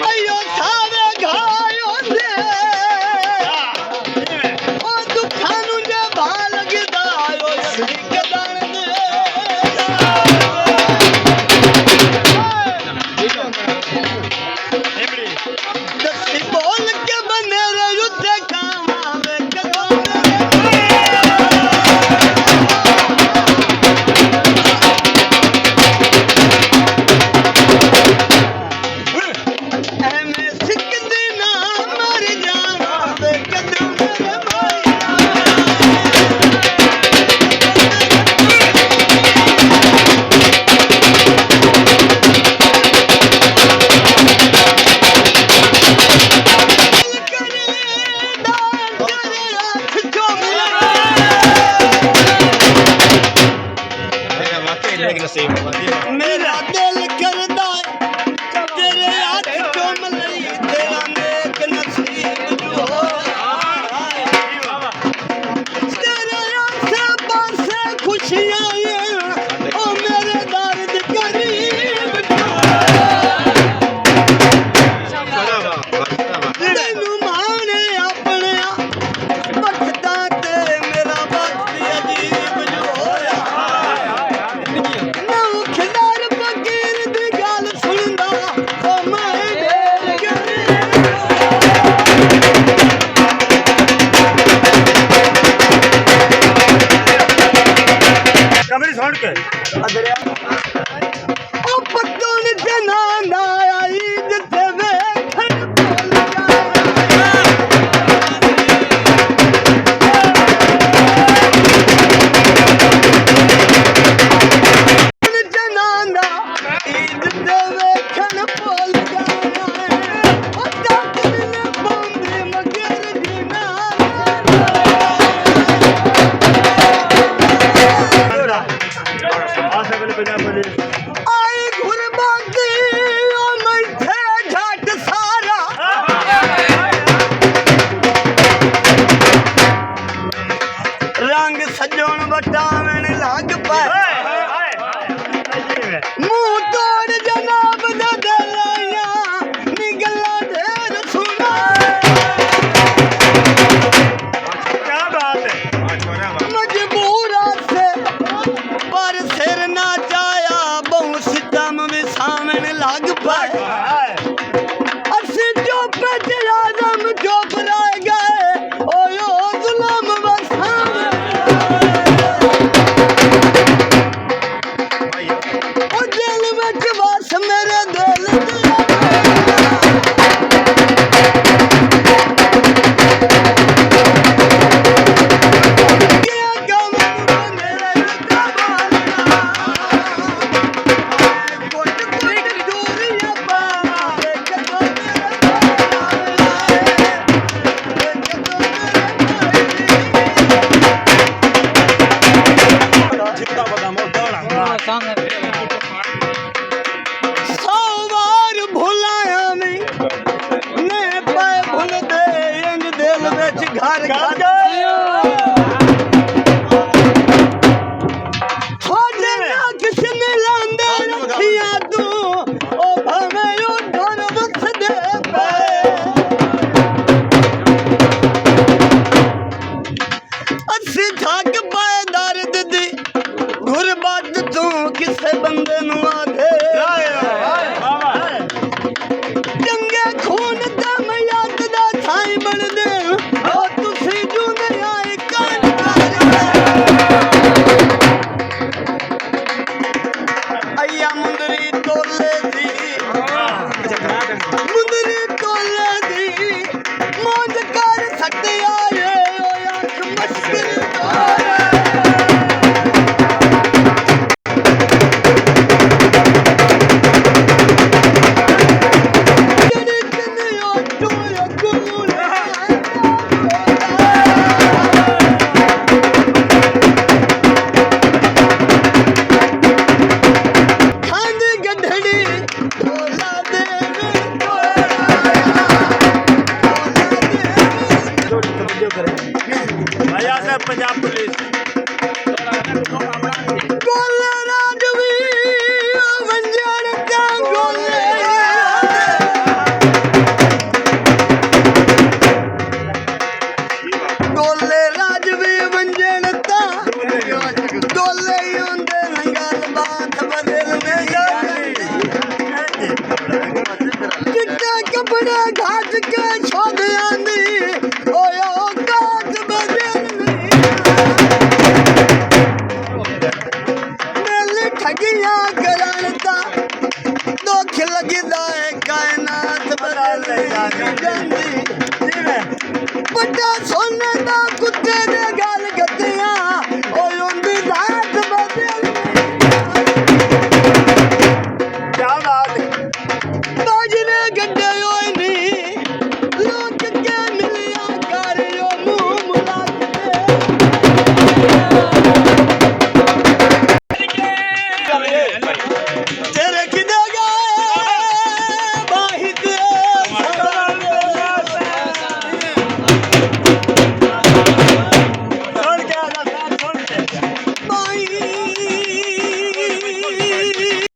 अयो सारे घायो दे ओ दुखानु जे भा लगदा ओ कदान दे दसी बोल के बने रे युद्ध कामा में कदान मेरा दिल करदा तेरे हाथ चूम लई तेरा नेक नसीब जो तेरे आसे पासे खुशियां ओ मेरे दर्द करीब तेनू माने अपने बखता ते मेरा वक्त अजीब जो होया सुन के ओ पत्तों ते ना आई जिथे वेखण जनाना ईद ते वेखण भूल जाना ओ दादर ने बंदे मगर जीना आई गुरबाती ओ मैथे घाट सारा रंग सजोन बटावन लग पाए मुंह तोड़ जनाब दा दलाया निगला देर सुना क्या बात है मजबूरा से पर सिर ना चाया बहु सितम में सामने लग पाए असि जो पे आदम जो बुलाए गए ओ यो गुलाम बसाम ओ दिल में बस मेरे दिल सवार भुलाया नहीं ने पे भूल दे इंज दिल विच घर घर थोड़े ना किसने लांदे रखिया तू ओ भवे ओ धन वस दे पे अस्सी थक पाए दर्द दी गुरबत तू किसे बंदे नू आधे चंगे खून दम याद दा थाई बन दे ओ तुसी ਬੜੇ ਘਾਟ ਕੇ ਛੋਦਿਆਂ ਦੀ ਓਯੋ ਕਾਤ ਬਦਲਨੀ ਮੇਲੇ ਠਗੀਆਂ ਕਰਨ ਦਾ ਦੁੱਖ ਲੱਗਦਾ ਏ ਕਾਇਨਾਤ ਬਦਲ ਜਾਂਦੀ ਜਿਵੇਂ ਵੱਡਾ ਸੋਨੇ ਦਾ ਕੁੱਤੇ ਦੇ